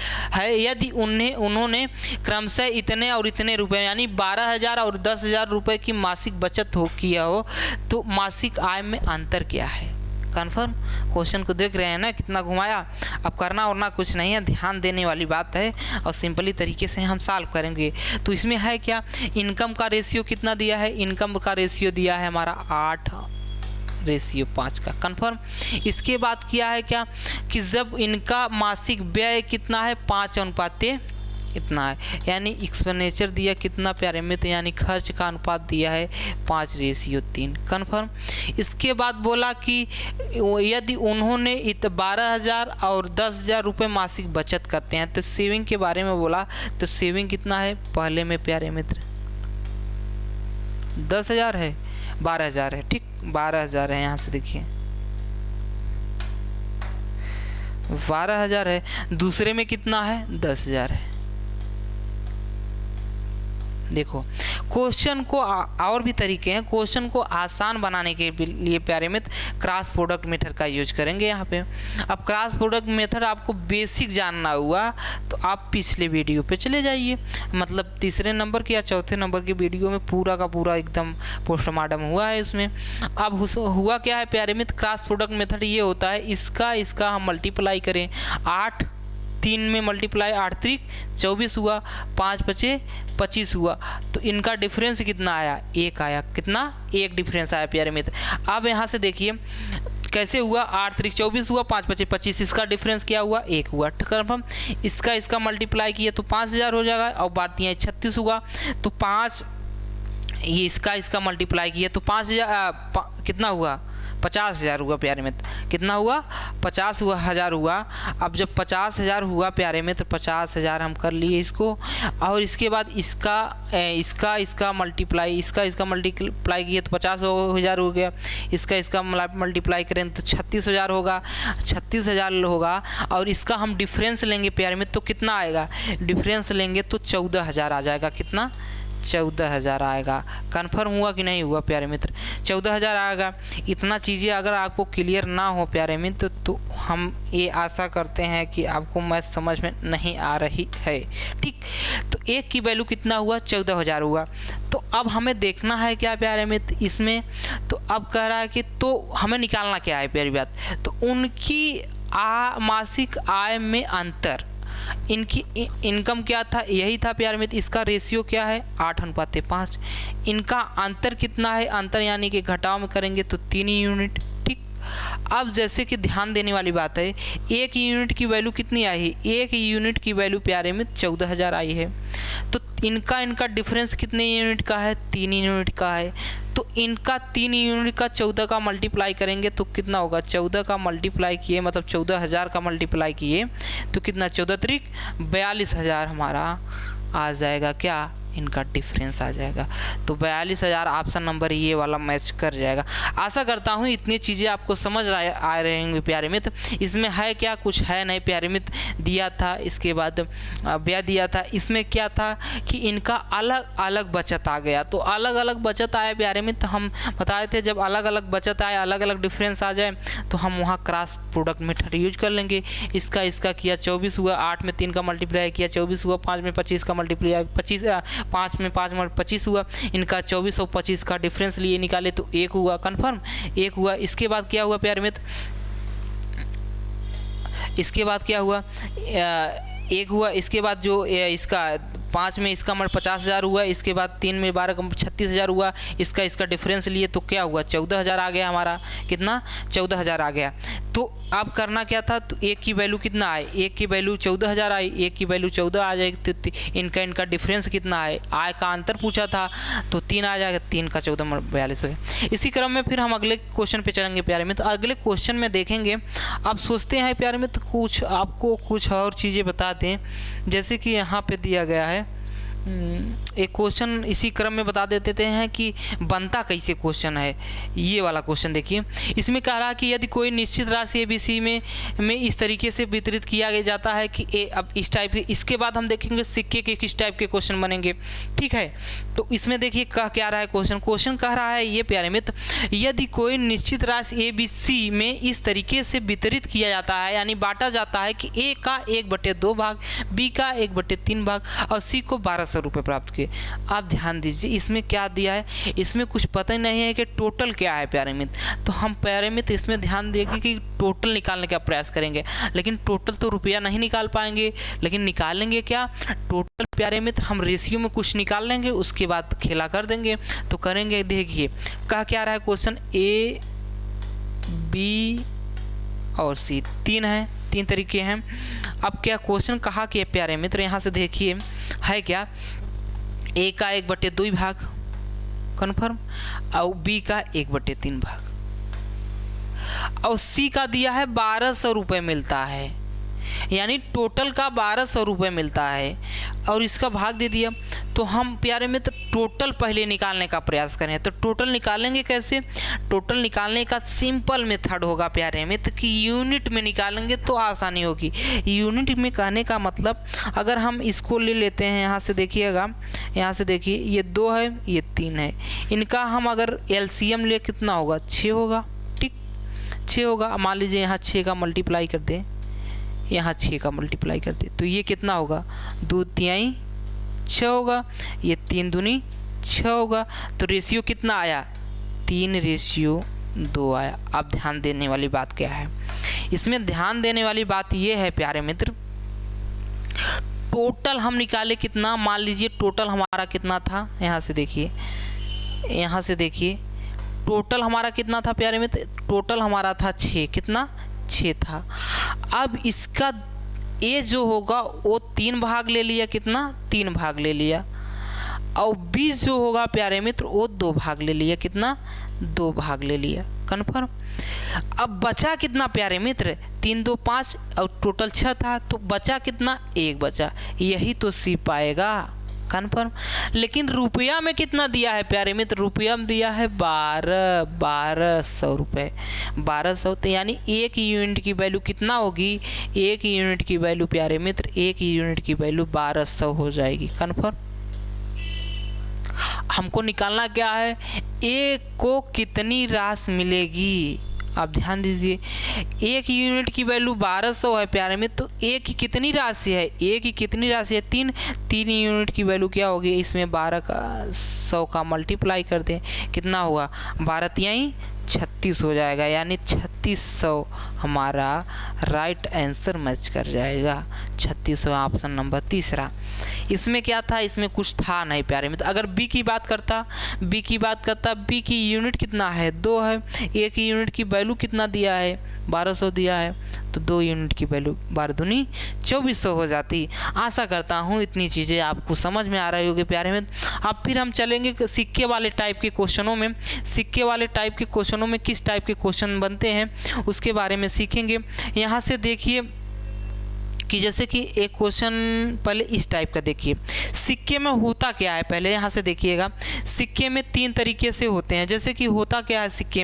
यदि उन्होंने क्रमशः इतने और इतने रुपए यानी 12,000 और 10,000 रुपये की मासिक बचत किया हो तो मासिक आय में अंतर क्या है। कन्फर्म क्वेश्चन को देख रहे हैं ना, कितना घुमाया। अब करना और ना कुछ नहीं है, ध्यान देने वाली बात है और सिंपली तरीके से हम सॉल्व करेंगे। तो इसमें है क्या, इनकम का रेशियो कितना दिया है, इनकम का रेशियो दिया है हमारा 8:5 का। कन्फर्म। इसके बाद किया है क्या कि जब इनका मासिक व्यय कितना है 5 इतना है, यानी एक्सपेंडिचर दिया कितना प्यारे मित्र, यानी खर्च का अनुपात दिया है 5:3। कन्फर्म। इसके बाद बोला कि यदि उन्होंने 12,000 और 10,000 रुपये मासिक बचत करते हैं तो सेविंग के बारे में बोला, तो सेविंग कितना है पहले में प्यारे मित्र 10,000 है, 12,000 है, ठीक 12,000 है। यहाँ से देखिए 12,000 है, दूसरे में कितना है 10,000 है। देखो क्वेश्चन को और भी तरीके हैं, क्वेश्चन को आसान बनाने के लिए प्यारे मित्र क्रॉस प्रोडक्ट मेथड का यूज करेंगे यहाँ पे। अब क्रॉस प्रोडक्ट मेथड आपको बेसिक जानना हुआ तो आप पिछले वीडियो पे चले जाइए, मतलब तीसरे नंबर के या चौथे नंबर के वीडियो में पूरा का पूरा एकदम पोस्टमार्टम हुआ है उसमें। अब हुआ क्या है प्यारे मित्र, क्रॉस प्रोडक्ट मेथड ये होता है, इसका हम मल्टीप्लाई करें 8 3 में मल्टीप्लाई 8 3 24 हुआ, 5 5 25 हुआ, तो इनका डिफरेंस कितना आया 1 आया। कितना 1 डिफरेंस आया प्यारे मित्र। अब यहाँ से देखिए कैसे हुआ, 8 3 24 हुआ, 5 5 25, इसका डिफरेंस क्या हुआ 1 हुआ। कन्फर्म। इसका मल्टीप्लाई किया तो 5,000 हो जाएगा और बात यहाँ 36 हुआ तो 5, ये इसका मल्टीप्लाई किया तो 5,000 कितना हुआ 50,000 हुआ प्यारे मित्र। कितना हुआ 50,000 हुआ। अब जब 50,000 हुआ प्यारे मित्र, 50,000 हम कर लिए इसको, और इसके बाद इसका मल्टीप्लाई किया तो 50,000 हो गया। इसका मल्टीप्लाई करें तो 36,000 होगा, 36,000 होगा। और इसका हम डिफरेंस लेंगे प्यारे मित्र तो कितना आएगा, डिफरेंस लेंगे तो 14,000 आ जाएगा। कितना 14,000 आएगा। कन्फर्म हुआ कि नहीं हुआ प्यारे मित्र, 14,000 आएगा। इतना चीज़ें अगर आपको क्लियर ना हो प्यारे मित्र तो हम ये आशा करते हैं कि आपको मैथ समझ में नहीं आ रही है, ठीक। तो 1 की वैल्यू कितना हुआ 14,000 हुआ। तो अब हमें देखना है क्या प्यारे मित्र इसमें, तो अब कह रहा है कि तो हमें निकालना क्या है प्यारी बात, तो उनकी मासिक आय में अंतर, इनकी इनकम क्या था यही था प्यारे मित्र, इसका रेशियो क्या है 8:5। इनका अंतर कितना है, अंतर यानी कि घटाव में करेंगे तो 3 यूनिट, ठीक। अब जैसे कि ध्यान देने वाली बात है, 1 यूनिट की वैल्यू कितनी आई है, 1 यूनिट की वैल्यू प्यारे मित्र 14,000 आई है। तो इनका डिफरेंस कितने यूनिट का है 3 यूनिट का है। तो इनका 3 यूनिट का 14 का मल्टीप्लाई करेंगे तो कितना होगा, 14 का मल्टीप्लाई किए मतलब 14,000 का मल्टीप्लाई किए तो कितना 14 त्रिक 42,000 हमारा आ जाएगा। क्या इनका डिफरेंस आ जाएगा। तो 42,000 ऑप्शन नंबर ये वाला मैच कर जाएगा। आशा करता हूँ इतनी चीज़ें आपको समझ आ रहेंगे प्यारे मित्र। इसमें है क्या, कुछ है नहीं प्यारे मित्र। दिया था, इसके बाद व्यय दिया था। इसमें क्या था कि इनका अलग अलग बचत आ गया। तो अलग अलग बचत आए प्यारे मित्र, हम बताए थे जब अलग अलग बचत आए, अलग अलग डिफरेंस आ जाए तो हम वहाँ क्रॉस प्रोडक्ट मेथड यूज कर लेंगे। इसका किया 24 हुआ, 8 में 3 का मल्टीप्लाई किया 24 हुआ, 5 में 25 का मल्टीप्लाई 5 में 5 25 हुआ। इनका 24 और 25 का डिफरेंस लिए निकाले तो 1 हुआ। कन्फर्म 1 हुआ। इसके बाद क्या हुआ प्यारे मित्र, इसके बाद क्या हुआ 1 हुआ। इसके बाद जो इसका 5 में इसका 50,000 हुआ। इसके बाद 3 में 12 का 36,000 हुआ। इसका डिफरेंस लिए तो क्या हुआ 14,000 आ गया हमारा। कितना 14,000 आ गया। तो अब करना क्या था, तो 1 की वैल्यू कितना आए, 1 की वैल्यू 14,000 आई, 1 की वैल्यू 14 आ जाएगी। तो इनका डिफरेंस कितना है, आय का अंतर पूछा था तो 3 आ जाएगा। 3 का 14 42 हो गया। इसी क्रम में फिर हम अगले क्वेश्चन पे चलेंगे प्यारे मित्र। तो अगले क्वेश्चन में देखेंगे, अब सोचते हैं प्यारे मित्र कुछ आपको कुछ और चीज़ें बता दें। जैसे कि यहाँ पे दिया गया है एक क्वेश्चन इसी क्रम में बता देते हैं कि बनता कैसे क्वेश्चन है। ये वाला क्वेश्चन देखिए, इसमें कह रहा है कि यदि कोई निश्चित राशि ABC में इस तरीके से वितरित किया जाता है कि अब इस टाइप के, इसके बाद हम देखेंगे सिक्के के किस टाइप के क्वेश्चन बनेंगे, ठीक है। तो इसमें देखिए कह क्या रहा है क्वेश्चन कह रहा है ये प्यारे मित्र, यदि कोई निश्चित राशि ABC में इस तरीके से वितरित किया जाता है यानी बांटा जाता है कि A का 1/2 भाग, B का 1/3 भाग और C को 1200 रुपये प्राप्त किए। आप ध्यान दीजिए इसमें क्या दिया है, इसमें कुछ पता ही नहीं है कि टोटल क्या है प्यारे मित्र। तो हम प्यारे मित्र इसमें ध्यान देंगे कि टोटल निकालने का प्रयास करेंगे, लेकिन टोटल तो रुपया नहीं निकाल पाएंगे, लेकिन निकालेंगे क्या टोटल प्यारे मित्र, हम रेशियो में कुछ निकाल लेंगे, उसके बाद खेला कर देंगे। तो करेंगे, देखिए कहा क्या रहा है क्वेश्चन, A, B और C 3 है, 3 तरीके हैं। अब क्या क्वेश्चन कहा कि प्यारे मित्र, यहाँ से देखिए है क्या, A का 1/2 भाग कन्फर्म और B का 1/3 भाग और C का दिया है 1200 रुपये मिलता है, यानी टोटल का 1200 रुपये मिलता है और इसका भाग दे दिया। तो हम प्यारे मित्र टोटल पहले निकालने का प्रयास करें। तो टोटल निकालेंगे कैसे, टोटल निकालने का सिंपल मेथड होगा प्यारे मित्र कि यूनिट में निकालेंगे तो आसानी होगी। यूनिट में कहने का मतलब, अगर हम इसको ले लेते हैं, यहाँ से देखिएगा, यहाँ से देखिए ये 2 है ये 3 है, इनका हम अगर LCM ले कितना होगा 6 होगा, ठीक 6 होगा। मान लीजिए यहाँ 6 का मल्टीप्लाई कर दें, यहाँ 6 का मल्टीप्लाई कर दे तो ये कितना होगा 2 तिहाई 6 होगा, ये 3 दूनी 6 होगा। तो रेशियो कितना आया 3:2 आया। अब ध्यान देने वाली बात क्या है, इसमें ध्यान देने वाली बात ये है प्यारे मित्र, टोटल हम निकाले कितना, मान लीजिए टोटल हमारा कितना था, यहाँ से देखिए, यहाँ से देखिए टोटल हमारा कितना था प्यारे मित्र, टोटल हमारा था 6, कितना 6 था। अब इसका A जो होगा वो 3 भाग ले लिया, कितना 3 भाग ले लिया, और B जो होगा प्यारे मित्र वो 2 भाग ले लिया, कितना 2 भाग ले लिया, कन्फर्म। अब बचा कितना प्यारे मित्र, 3 2 5 और टोटल 6 था, तो बचा कितना 1 बचा, यही तो C पाएगा, कन्फर्म। लेकिन रुपया में कितना दिया है प्यारे मित्र, रुपया में दिया है 1200 रुपये, 1200। तो यानी एक यूनिट की वैल्यू कितना होगी, एक यूनिट की वैल्यू प्यारे मित्र, एक यूनिट की वैल्यू 1200 हो जाएगी, कन्फर्म। हमको निकालना क्या है, A को कितनी राशि मिलेगी। आप ध्यान दीजिए, एक यूनिट की वैल्यू 1200 है प्यारे में, तो A की कितनी राशि है, A की कितनी राशि है 3 यूनिट की वैल्यू क्या होगी, इसमें 1200 का मल्टीप्लाई कर दें, कितना होगा 12 तिहाई 36 हो जाएगा, यानी 3600 हमारा राइट आंसर मैच कर जाएगा। 3600 ऑप्शन नंबर तीसरा। इसमें क्या था, इसमें कुछ था नहीं प्यारे में। तो अगर B की बात करता, B की यूनिट कितना है 2 है, एक यूनिट की वैल्यू कितना दिया है 1200 दिया है, तो 2 यूनिट की वैल्यू 12 दूनी 2400 हो जाती। आशा करता हूँ इतनी चीज़ें आपको समझ में आ रही होगी प्यारे में। अब फिर हम चलेंगे सिक्के वाले टाइप के क्वेश्चनों में। सिक्के वाले टाइप के क्वेश्चनों में किस टाइप के क्वेश्चन बनते हैं उसके बारे में सीखेंगे। यहाँ से देखिए कि जैसे कि एक क्वेश्चन पहले इस टाइप का देखिए, सिक्के में होता क्या है, पहले यहाँ से देखिएगा। सिक्के में 3 तरीके से होते हैं। जैसे कि होता क्या है सिक्के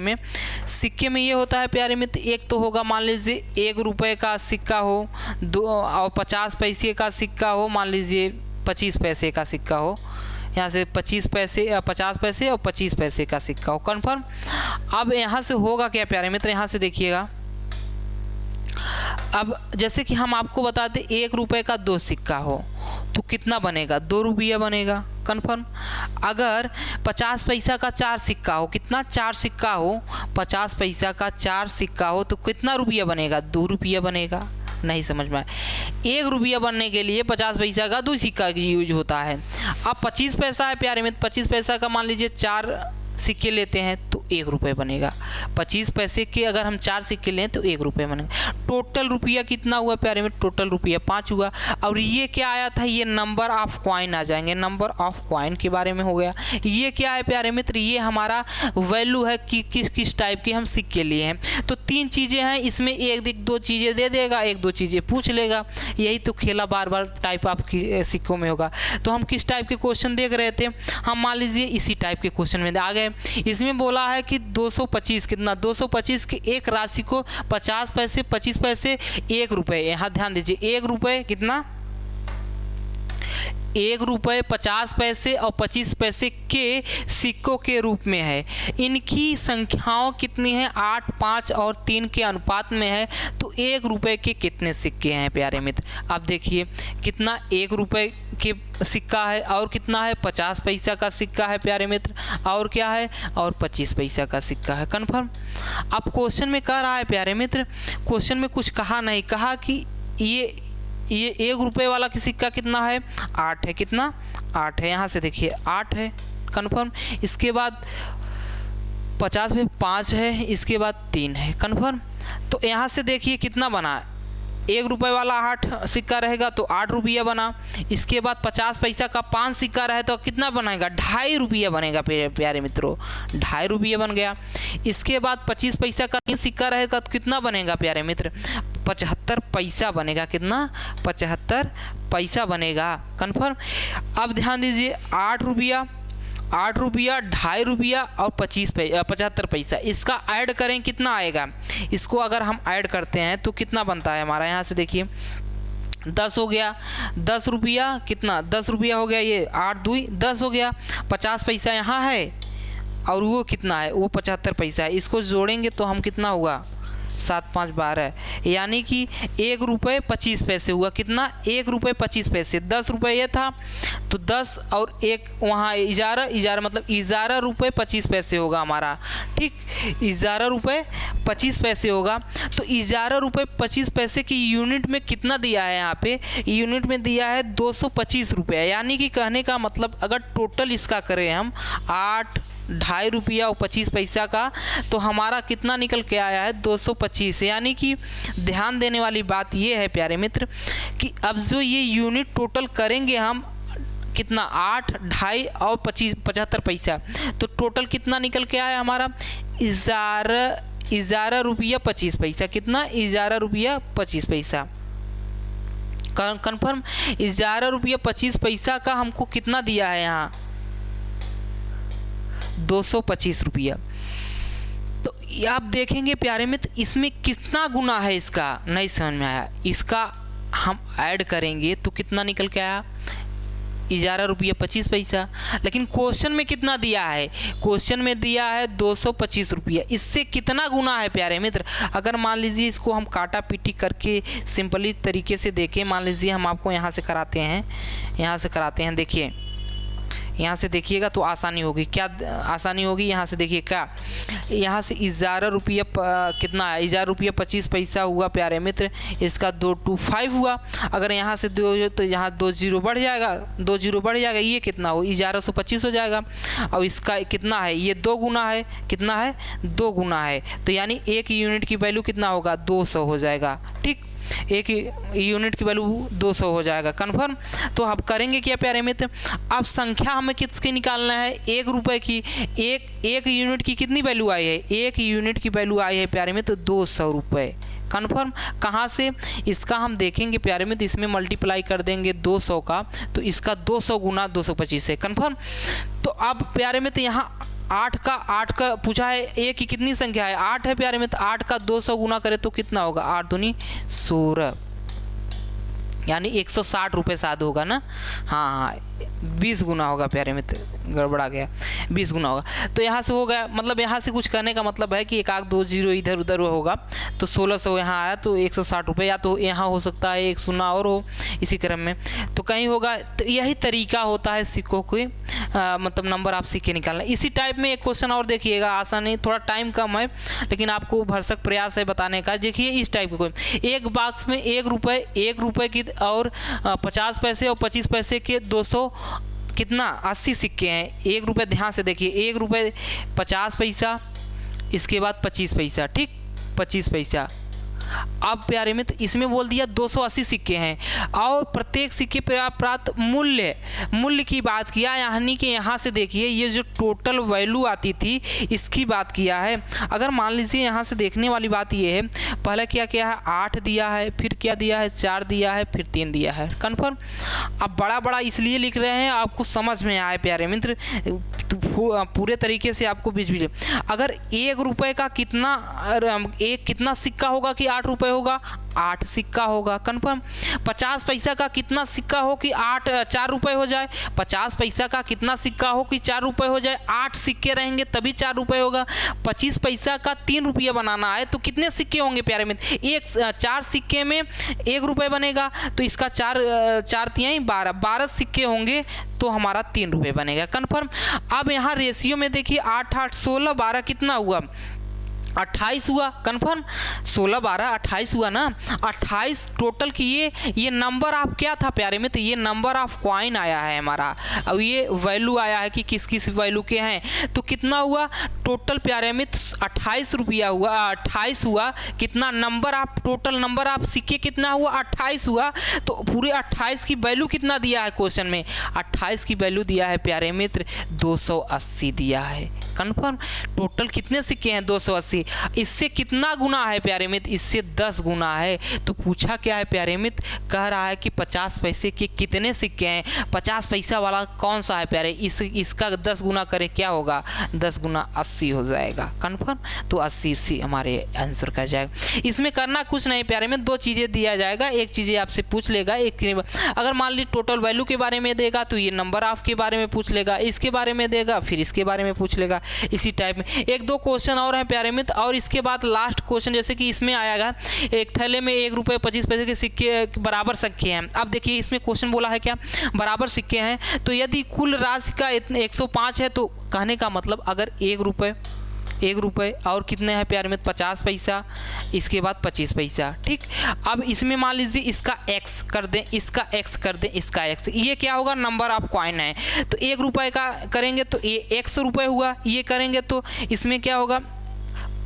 में ये होता है प्यारे मित्र, एक तो होगा मान लीजिए 1 रुपये का सिक्का हो, 2 और 50 पैसे का सिक्का हो, मान लीजिए 25 पैसे का सिक्का हो, यहाँ से 50 पैसे और 25 पैसे का सिक्का हो, कन्फर्म। अब यहाँ से होगा क्या प्यारे मित्र, यहाँ से देखिएगा। अब जैसे कि हम आपको बताते 1 रुपये का 2 सिक्का हो तो कितना बनेगा 2 रुपया बनेगा, कन्फर्म। अगर 50 पैसा का 4 सिक्का हो, कितना 4 सिक्का हो, 50 पैसा का 4 सिक्का हो तो कितना रुपया बनेगा 2 रुपया बनेगा। नहीं समझ में आया, 1 रुपया बनने के लिए 50 पैसा का 2 सिक्का यूज होता है। अब 25 पैसा है प्यारे में, 25 पैसा का मान लीजिए 4 सिक्के लेते हैं तो 1 रुपये बनेगा। 25 पैसे के अगर हम 4 सिक्के लें तो 1 रुपये बनेगा। टोटल रुपया कितना हुआ प्यारे मित्र? टोटल रुपया 5 हुआ। और ये क्या आया था? ये नंबर ऑफ कॉइन आ जाएंगे। नंबर ऑफ कॉइन के बारे में हो गया। ये क्या है प्यारे मित्र? ये हमारा वैल्यू है कि किस किस टाइप के हम सिक्के लिए हैं। तो 3 चीज़ें हैं इसमें, 1-2 चीज़ें दे देगा, 1-2 चीज़ें पूछ लेगा। यही तो खेला बार बार टाइप ऑफ सिक्कों में होगा। तो हम किस टाइप के क्वेश्चन देख रहे थे? हम मान लीजिए इसी टाइप के क्वेश्चन में आ गए। इसमें बोला है कि 225 कितना? 225 की एक राशि को 50 पैसे, 25 पैसे, 1 रुपये। यहाँ ध्यान दीजिए, 1 रुपये कितना? 1 रुपये 50 पैसे और 25 पैसे के सिक्कों के रूप में है। इनकी संख्याओं कितनी है? 8, 5 और 3 के अनुपात में है। तो 1 रुपये के कितने सिक्के हैं प्यारे मित्र? अब देखिए कितना 1 रुपये के सिक्का है और कितना है? 50 पैसा का सिक्का है प्यारे मित्र, और क्या है? और 25 पैसा का सिक्का है। कन्फर्म? अब क्वेश्चन में कह रहा है प्यारे मित्र, क्वेश्चन में कुछ कहा नहीं, कहा कि ये 1 रुपये वाला की सिक्का कितना है? 8 है। कितना? 8 है। यहाँ से देखिए 8 है। कन्फर्म? इसके बाद 50 में 5 है, इसके बाद 3 है। कन्फर्म? तो यहाँ से देखिए कितना बना? 1 रुपये वाला 8 सिक्का रहेगा तो 8 रुपया बना। इसके बाद 50 पैसा का 5 सिक्का रहे तो कितना बनेगा? 2.5 रुपया बनेगा प्यारे मित्रों, 2.5 रुपया बन गया। इसके बाद 25 पैसा का 3 सिक्का रहेगा तो कितना बनेगा प्यारे मित्र? 75 पैसा बनेगा। कितना? 75 पैसा बनेगा। कन्फर्म? अब ध्यान दीजिए 8 रुपया, 2.5 रुपया और 75 पैसा, इसका ऐड करें कितना आएगा? इसको अगर हम ऐड करते हैं तो कितना बनता है हमारा? यहाँ से देखिए 10 हो गया। 10 रुपया कितना? 10 रुपया हो गया। ये 8 2 10 हो गया। 50 पैसा यहाँ है और वो कितना है? वो 75 पैसा है। इसको जोड़ेंगे तो हम कितना हुआ? 7 5 12, यानी कि 1 रुपये 25 पैसे हुआ। कितना? 1 रुपये 25 पैसे। 10 रुपये ये था तो 10 और 1 वहाँ 11 मतलब 11 रुपये 25 पैसे होगा हमारा। ठीक, 11 रुपये 25 पैसे होगा। तो 11 रुपये 25 पैसे की यूनिट में कितना दिया है? यहाँ पे यूनिट में दिया है 225 रुपये। यानी कि कहने का मतलब अगर टोटल इसका करें हम 8, 2.5 रुपया और 25 पैसा का, तो हमारा कितना निकल के आया है? 225। यानी कि ध्यान देने वाली बात ये है प्यारे मित्र कि अब जो ये यूनिट टोटल करेंगे हम कितना? 8, 2.5 और 75 पैसा, तो टोटल कितना निकल के आया हमारा? 11 रुपया 25 पैसा। कितना? 11 रुपया 25 पैसा। कन्फर्म? 11 रुपया 25 पैसा का हमको कितना दिया है यहाँ? 225 रुपया। तो आप देखेंगे प्यारे मित्र इसमें कितना गुना है इसका नहीं समझ में आया। इसका हम ऐड करेंगे तो कितना निकल के आया? 11 रुपया 25 पैसा। लेकिन क्वेश्चन में कितना दिया है? क्वेश्चन में दिया है 225 रुपया। इससे कितना गुना है प्यारे मित्र? अगर मान लीजिए इसको हम काटा पीटी करके सिंपली तरीके से देखें, मान लीजिए हम आपको यहाँ से कराते हैं, देखिए यहाँ से देखिएगा तो आसानी होगी। क्या आसानी होगी? यहाँ से देखिए क्या, यहाँ से 11 रुपया कितना है? 11 रुपया 25 पैसा हुआ प्यारे मित्र। इसका 225 हुआ। अगर यहाँ से 2 तो यहाँ 2 जीरो बढ़ जाएगा, 2 जीरो बढ़ जाएगा। ये कितना हो? 1125 हो जाएगा। और इसका कितना है? ये 2 गुना है। कितना है? 2 गुना है। तो यानी 1 यूनिट की वैल्यू कितना होगा? 200 हो जाएगा। ठीक, 1 यूनिट की वैल्यू 200 हो जाएगा। कन्फर्म? तो अब करेंगे क्या प्यारे मित्र? अब संख्या हमें किसकी निकालना है? 1 रुपये की। एक यूनिट की कितनी वैल्यू आई है? 1 यूनिट की वैल्यू आई है प्यारे मित्र 200 रुपये। कन्फर्म? कहाँ से? इसका हम देखेंगे प्यारे मित्र, इसमें मल्टीप्लाई कर देंगे 200 का, तो इसका 200 गुना 225 है। कन्फर्म? तो अब प्यारे मित्र यहाँ 8 का पूछा है। ए की कितनी संख्या है? 8 है प्यारे मित्र। 8 का 200 गुना करे तो कितना होगा? 8 दूनी 16, यानी 160 रुपये शायद होगा ना। हाँ, 20 गुना होगा प्यारे मित्र, गड़बड़ा गया, 20 गुना होगा। तो यहाँ से हो गया, मतलब यहाँ से कुछ करने का मतलब है कि 1 2 0 इधर उधर होगा तो 1600 यहाँ आया तो 160 रुपये, या तो यहाँ हो सकता है 1 0 और हो इसी क्रम में, तो कहीं होगा। तो यही तरीका होता है सिक्कों के मतलब नंबर आप सिक्के निकालना। इसी टाइप में एक क्वेश्चन और देखिएगा, आसान नहीं, थोड़ा टाइम कम है लेकिन आपको भरसक प्रयास है बताने का। देखिए इस टाइप के एक बॉक्स में 1 रुपये की और 50 पैसे और 25 पैसे के 200 कितना 80 सिक्के हैं। 1 रुपये ध्यान से देखिए, 1 रुपये 50 पैसा, इसके बाद 25 पैसा, ठीक 25 पैसा। अब प्यारे मित्र इसमें बोल दिया 280 सिक्के हैं और प्रत्येक सिक्के पर प्राप्त मूल्य की बात किया, यानी कि यहाँ से देखिए ये जो टोटल वैल्यू आती थी इसकी बात किया है। अगर मान लीजिए यहाँ से देखने वाली बात ये है, पहले क्या किया है 8 दिया है, फिर क्या दिया है 4 दिया है, फिर 3 दिया है, कन्फर्म। अब बड़ा बड़ा इसलिए लिख रहे हैं आपको समझ में आए प्यारे मित्र, तो पूरे तरीके से आपको बीच अगर 1 रुपये का कितना सिक्का होगा कि 8 रुपये होगा, 8 सिक्का होगा, कन्फर्म। 50 पैसा का कितना सिक्का हो कि 4 रुपये हो जाए, 50 पैसा का कितना सिक्का हो कि 4 रुपये हो जाए, 8 सिक्के रहेंगे तभी 4 रुपये होगा। 25 पैसा का 3 रुपया बनाना है तो कितने सिक्के होंगे प्यारे मित्र, 4 सिक्के में 1 रुपये बनेगा, तो इसका 4 तिहाई 12 सिक्के होंगे तो हमारा 3 रुपये बनेगा, कन्फर्म। अब यहाँ रेशियो में देखिए 8 8 16 12 कितना हुआ, 28 हुआ, कन्फर्म। 16 12 28 हुआ ना, 28 टोटल की ये नंबर ऑफ क्या था प्यारे में, तो ये नंबर ऑफ कॉइन आया है हमारा। अब ये वैल्यू आया है कि किस किस वैल्यू के हैं, तो कितना हुआ टोटल प्यारे में 28 रुपया हुआ, 28 हुआ। कितना number of total number of सिक्के कितना हुआ 28 हुआ। तो पूरे 28 की वैल्यू कितना दिया है क्वेश्चन में, 28 की वैल्यू दिया है प्यारे मित्र 280 दिया है, कन्फर्म। टोटल कितने सिक्के हैं 280, इससे कितना गुना है प्यारे मित्र, इससे 10 गुना है। तो पूछा क्या है प्यारे मित्र, कह रहा है कि 50 पैसे के कितने सिक्के हैं, 50 पैसा वाला कौन सा है प्यारे, इसका 10 गुना करे क्या होगा, 10 गुना 80 हो जाएगा, कन्फर्म। तो 80 हमारे आंसर कर जाएगा। इसमें करना कुछ नहीं प्यारे में, 2 चीज़ें दिया जाएगा, एक चीज़ें आपसे पूछ लेगा, एक अगर मान ली टोटल वैल्यू के बारे में देगा तो ये नंबर ऑफ के बारे में पूछ लेगा, इसके बारे में देगा फिर इसके बारे में पूछ लेगा, इसी टाइप में 1-2 क्वेश्चन और हैं प्यारे मित्र। और इसके बाद लास्ट क्वेश्चन जैसे कि इसमें आएगा, एक थैले में 1 रुपये 25 पैसे के सिक्के बराबर सिक्के हैं। अब देखिए इसमें क्वेश्चन बोला है क्या, बराबर सिक्के हैं, तो यदि कुल राशि का 105 है तो कहने का मतलब अगर 1 रुपये और कितने हैं प्यारे मित्र 50 पैसा, इसके बाद 25 पैसा, ठीक। अब इसमें मान लीजिए इसका x कर दें, इसका x कर दें, इसका x, ये क्या होगा नंबर ऑफ कॉइन है। तो 1 रुपये का करेंगे तो ये x रुपये हुआ, ये करेंगे तो इसमें क्या होगा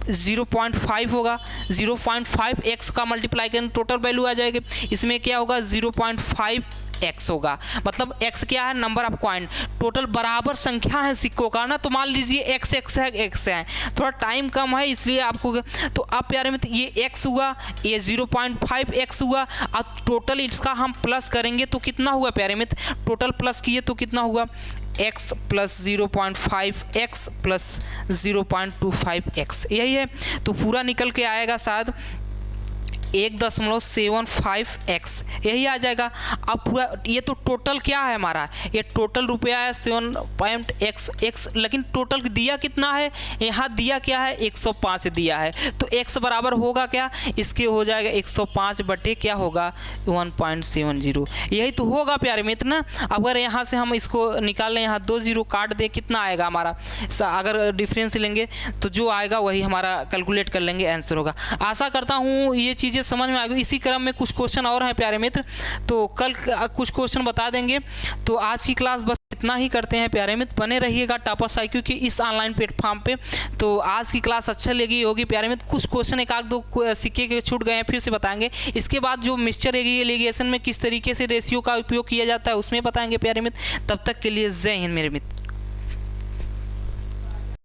0.5 होगा, 0.5x का मल्टीप्लाई करें टोटल वैल्यू आ जाएगी, इसमें क्या होगा 0.5x होगा। मतलब x क्या है नंबर ऑफ कॉइन, टोटल बराबर संख्या है सिक्कों का ना, तो मान लीजिए x है x है, थोड़ा टाइम कम है इसलिए आपको। तो अब प्यारे में ये x हुआ, ये 0.5x हुआ। अब टोटल इसका हम प्लस करेंगे तो कितना हुआ प्यारे में, टोटल प्लस किए तो कितना हुआ x plus 0.5x plus 0.25x, यही है। तो पूरा निकल के आएगा शायद 1.75x, यही आ जाएगा। अब पूरा ये तो टोटल क्या है हमारा, ये टोटल रुपया है 7.x, लेकिन टोटल दिया कितना है, यहाँ दिया क्या है 105 दिया है, तो x बराबर होगा क्या, इसके हो जाएगा 105 बटे क्या होगा 1.70, यही तो होगा प्यारे मित्र ना। अगर यहाँ से हम इसको निकाल लें, यहाँ 2 0 काट दे, कितना आएगा हमारा, अगर डिफरेंस लेंगे तो जो आएगा वही हमारा कैलकुलेट कर लेंगे, आंसर होगा। आशा करता हूँ ये चीज़ें समझ में आ गई। इसी क्रम में कुछ क्वेश्चन और हैं प्यारे मित्र, तो कल कुछ क्वेश्चन बता देंगे। तो आज की क्लास बस इतना ही करते हैं प्यारे मित्र, बने रहिएगा टॉपर्स IQ की इस ऑनलाइन प्लेटफॉर्म पे। तो आज की क्लास अच्छा लगी होगी प्यारे मित्र, कुछ क्वेश्चन 1-2 सिक्के के छूट गए हैं फिर से बताएंगे। इसके बाद जो मिक्सचर एलिगेशन में किस तरीके से रेशियो का उपयोग किया जाता है उसमें बताएंगे प्यारे मित्र। तब तक के लिए जय हिंद मेरे मित्र।